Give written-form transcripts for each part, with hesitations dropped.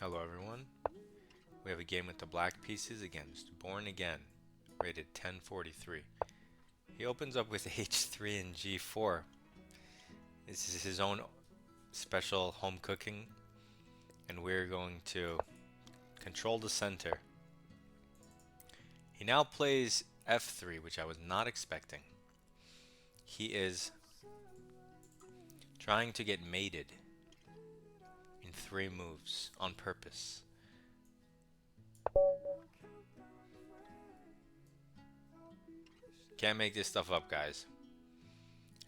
Hello everyone. We have a game with the black pieces against Born Again, rated 1043. He opens up with h3 and g4. This is his own special home cooking, and we're going to control the center. He now plays f3, which I was not expecting. He is trying to get mated in 3 moves on purpose. Can't make this stuff up, guys.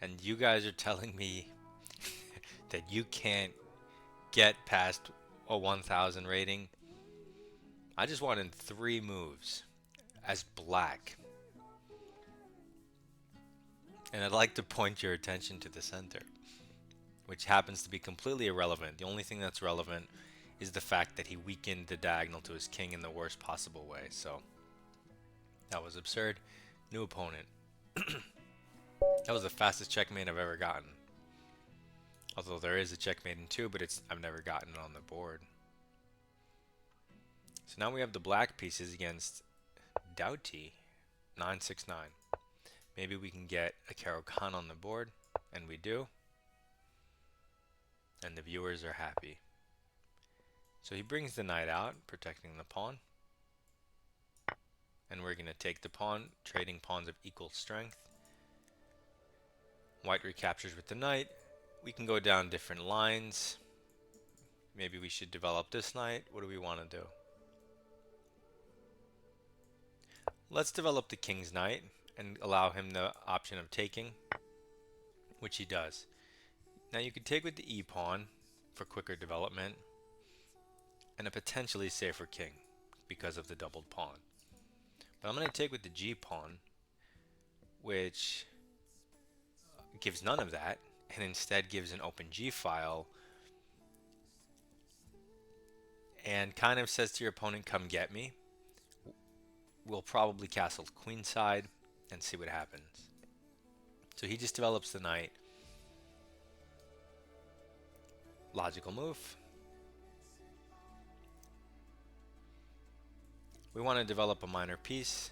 And you guys are telling me that you can't get past a 1000 rating. I just wanted 3 moves as black. And I'd like to point your attention to the center, which happens to be completely irrelevant. The only thing that's relevant is the fact that he weakened the diagonal to his king in the worst possible way. So that was absurd. New opponent. That was the fastest checkmate I've ever gotten. Although there is a checkmate in 2, but I've never gotten it on the board. So now we have the black pieces against Doughty 969. Maybe we can get a caro-kann on the board, and we do. And the viewers are happy. So he brings the knight out, protecting the pawn. And we're going to take the pawn, trading pawns of equal strength. White recaptures with the knight. We can go down different lines. Maybe we should develop this knight. What do we want to do? Let's develop the king's knight and allow him the option of taking, which he does. Now you could take with the e-pawn for quicker development and a potentially safer king because of the doubled pawn. But I'm going to take with the g-pawn, which gives none of that and instead gives an open g-file and kind of says to your opponent, come get me. We'll probably castle queenside and see what happens. So he just develops the knight. Logical move. We want to develop a minor piece,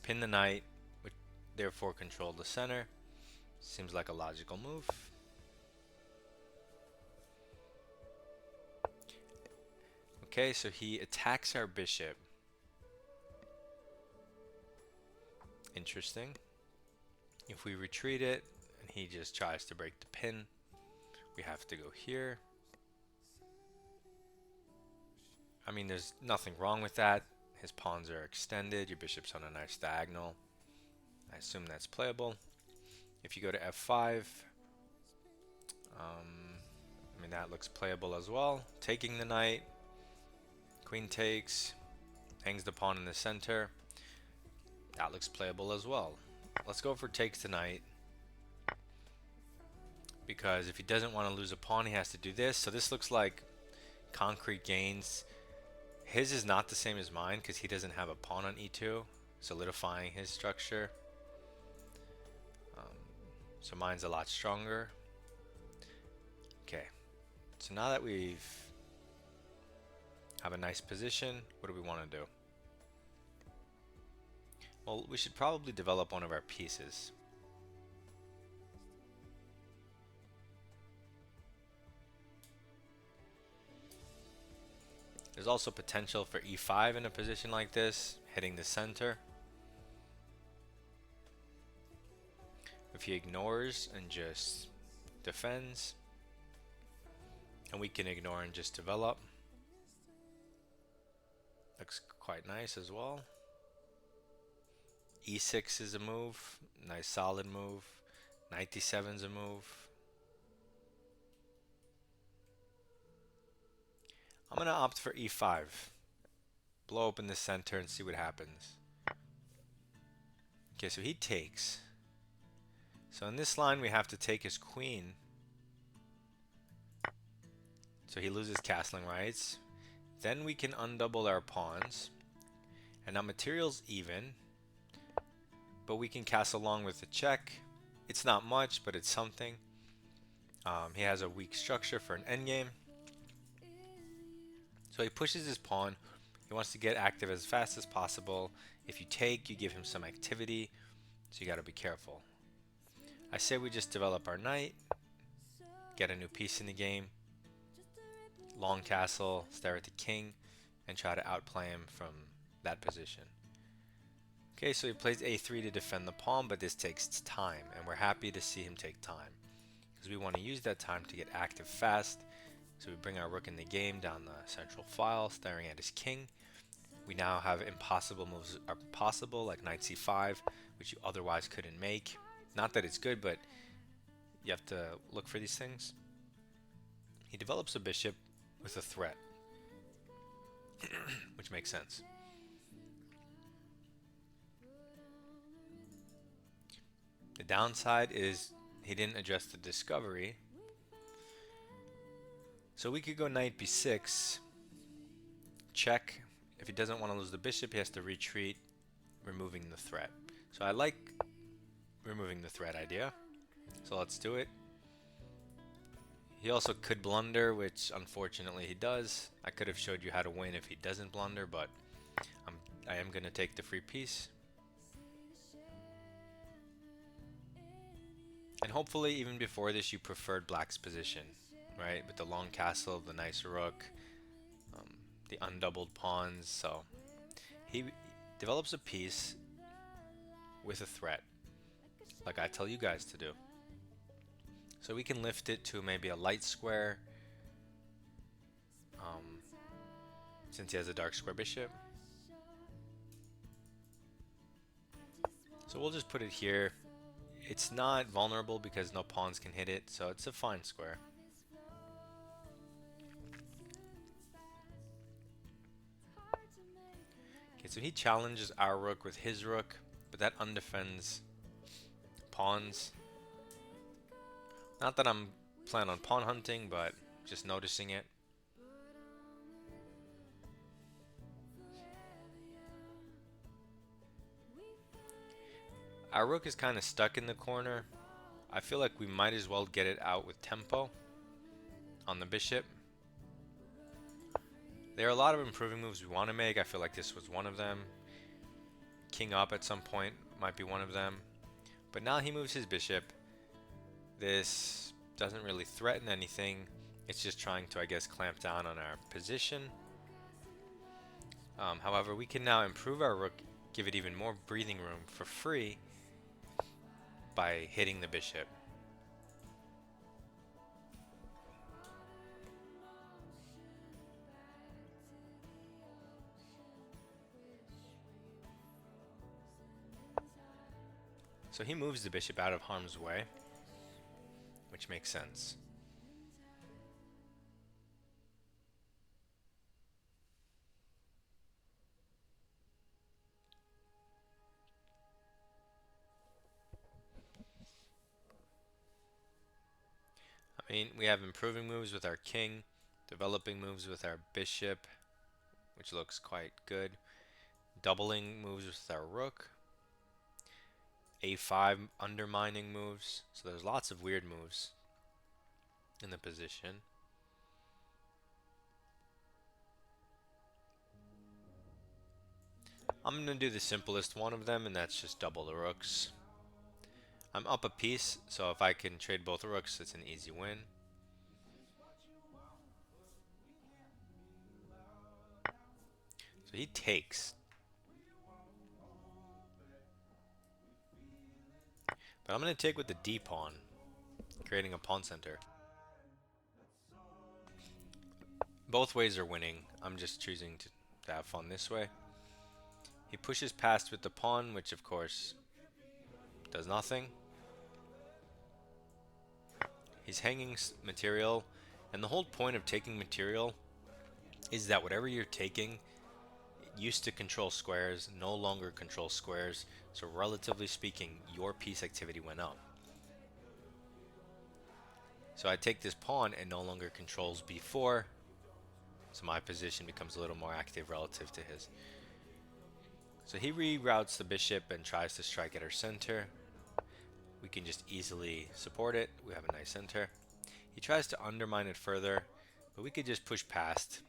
pin the knight, which therefore control the center. Seems like a logical move. Okay, so he attacks our bishop. Interesting. If we retreat it and he just tries to break the pin, we have to go here. I mean, there's nothing wrong with that. His pawns are extended. Your bishop's on a nice diagonal. I assume that's playable. If you go to f5, I mean, that looks playable as well. Taking the knight. Queen takes. Hangs the pawn in the center. That looks playable as well. Let's go for takes the knight. Because if he doesn't want to lose a pawn, he has to do this. So this looks like concrete gains. His is not the same as mine because he doesn't have a pawn on e2, solidifying his structure. So mine's a lot stronger. Okay, so now that we've have a nice position, what do we want to do? Well, we should probably develop one of our pieces. There's also potential for e5 in a position like this, hitting the center. If he ignores and just defends, and we can ignore and just develop. Looks quite nice as well. e6 is a move, nice solid move. Knight d7 is a move. I'm going to opt for e5. Blow open the center and see what happens. Okay, so he takes. So in this line we have to take his queen. So he loses castling rights. Then we can undouble our pawns. And now material's even. But we can castle along with the check. It's not much, but it's something. He has a weak structure for an endgame. So he pushes his pawn. He wants to get active as fast as possible. If you take, you give him some activity, so you got to be careful. I say we just develop our knight, get a new piece in the game, long castle, stare at the king, and try to outplay him from that position. Okay, so he plays a3 to defend the pawn, but this takes time, and we're happy to see him take time, because we want to use that time to get active fast. So we bring our rook in the game down the central file, staring at his king. We now have impossible moves are possible, like knight c5, which you otherwise couldn't make. Not that it's good, but you have to look for these things. He develops a bishop with a threat, which makes sense. The downside is he didn't address the discovery. So we could go knight b6, check. If he doesn't want to lose the bishop, he has to retreat, removing the threat. So I like removing the threat idea. So let's do it. He also could blunder, which unfortunately he does. I could have showed you how to win if he doesn't blunder, but I am going to take the free piece. And hopefully even before this you preferred black's position, right? With the long castle, the nice rook, the undoubled pawns. So he develops a piece with a threat, like I tell you guys to do. So we can lift it to maybe a light square, since he has a dark square bishop. So we'll just put it here. It's not vulnerable because no pawns can hit it, so it's a fine square. Okay, so he challenges our rook with his rook, but that undefends pawns. Not that I'm planning on pawn hunting, but just noticing it. Our rook is kind of stuck in the corner. I feel like we might as well get it out with tempo on the bishop. There are a lot of improving moves we want to make. I feel like this was one of them. King up at some point might be one of them. But now he moves his bishop. This doesn't really threaten anything. It's just trying to, I guess, clamp down on our position. However, we can now improve our rook, give it even more breathing room for free by hitting the bishop. So he moves the bishop out of harm's way, which makes sense. I mean, we have improving moves with our king, developing moves with our bishop, which looks quite good, doubling moves with our rook, a5 undermining moves. So there's lots of weird moves in the position. I'm going to do the simplest one of them, and that's just double the rooks. I'm up a piece, so if I can trade both rooks, it's an easy win. So he takes. But I'm going to take with the D pawn, creating a pawn center. Both ways are winning. I'm just choosing to have fun this way. He pushes past with the pawn, which of course does nothing. He's hanging material, and the whole point of taking material is that whatever you're taking used to control squares, no longer controls squares, so relatively speaking, your piece activity went up. So I take this pawn and no longer controls b4, so my position becomes a little more active relative to his. So he reroutes the bishop and tries to strike at our center. We can just easily support it. We have a nice center. He tries to undermine it further, but we could just push past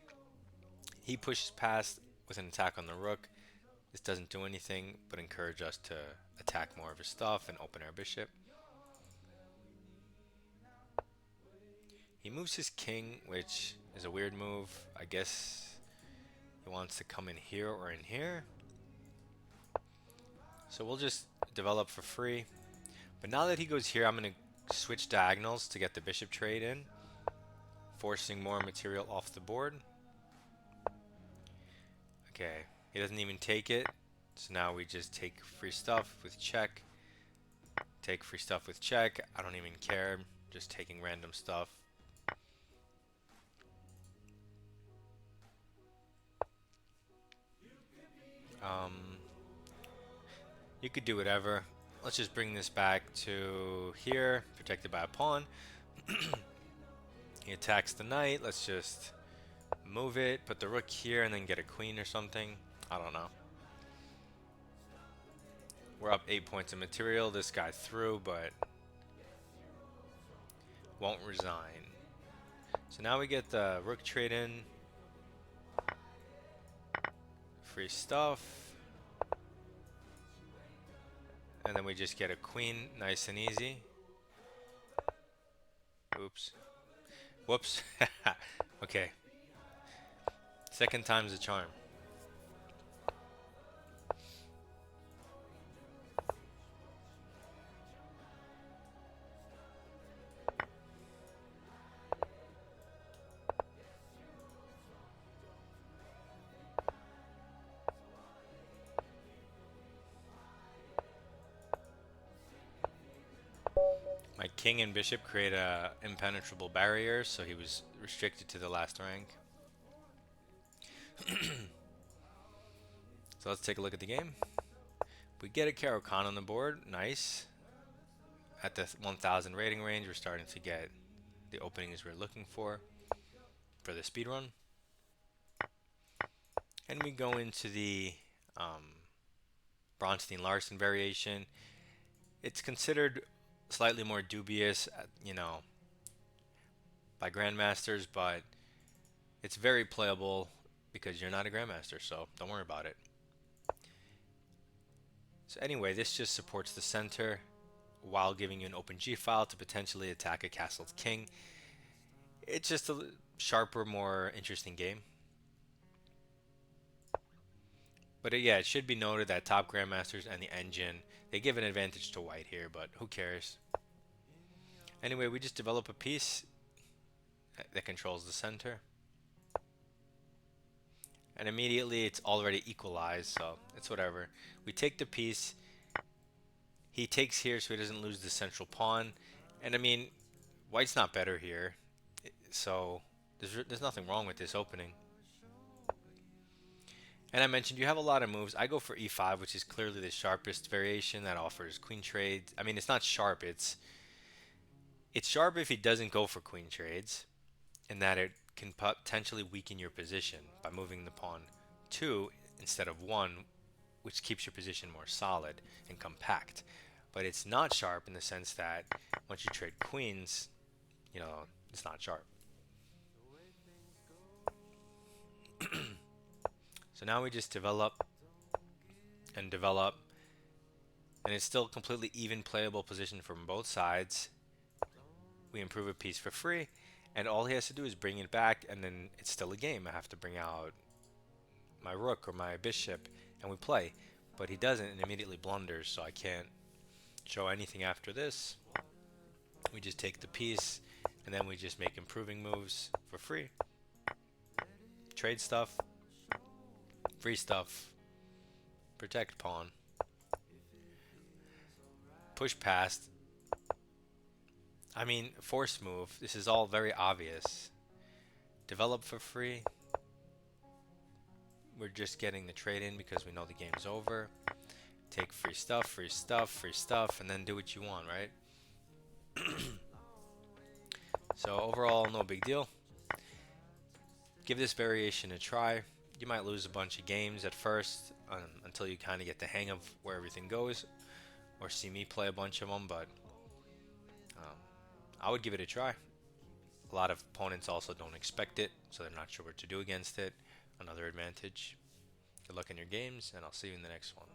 He pushes past with an attack on the rook. This doesn't do anything but encourage us to attack more of his stuff and open our bishop. He moves his king, which is a weird move. I guess he wants to come in here or in here. So we'll just develop for free. But now that he goes here, I'm going to switch diagonals to get the bishop trade in, forcing more material off the board. Okay, he doesn't even take it. So now we just take free stuff with check. Take free stuff with check. I don't even care. Just taking random stuff. You could do whatever. Let's just bring this back to here, protected by a pawn. He attacks the knight. Let's just move it, put the rook here, and then get a queen or something. I don't know. We're up 8 points of material. This guy threw, but won't resign. So now we get the rook trade in. Free stuff. And then we just get a queen, nice and easy. Oops. Whoops. Okay. Second time's a charm. My king and bishop create a impenetrable barrier, so he was restricted to the last rank. So let's take a look at the game. We get a caro-kann on the board, nice. At the 1000 rating range, we're starting to get the openings we're looking for the speed run. And we go into the Bronstein-Larsen variation. It's considered slightly more dubious, by grandmasters, but it's very playable because you're not a grandmaster, so don't worry about it. So anyway, this just supports the center while giving you an open g-file to potentially attack a castled king. It's just a sharper, more interesting game. But yeah, it should be noted that top grandmasters and the engine, they give an advantage to white here, but who cares? Anyway, we just develop a piece that controls the center. And immediately it's already equalized, so it's whatever. We take the piece. He takes here so he doesn't lose the central pawn. And I mean, white's not better here, so there's nothing wrong with this opening. And I mentioned you have a lot of moves. I go for e5, which is clearly the sharpest variation that offers queen trades. I mean, it's not sharp. It's sharp if he doesn't go for queen trades, in that it can potentially weaken your position by moving the pawn 2 instead of 1, which keeps your position more solid and compact. But it's not sharp in the sense that once you trade queens, it's not sharp. So now we just develop and develop, and it's still completely even playable position from both sides. We improve a piece for free, and all he has to do is bring it back, and then it's still a game. I have to bring out my rook or my bishop, and we play. But he doesn't, and immediately blunders, so I can't show anything after this. We just take the piece, and then we just make improving moves for free. Trade stuff. Free stuff. Protect pawn. Push past. I mean, force move. This is all very obvious. Develop for free. We're just getting the trade in because we know the game's over. Take free stuff, free stuff, free stuff, and then do what you want, right? So overall, no big deal. Give this variation a try. You might lose a bunch of games at first until you kind of get the hang of where everything goes, or see me play a bunch of them, but I would give it a try. A lot of opponents also don't expect it, so they're not sure what to do against it, another advantage. Good luck in your games, and I'll see you in the next one.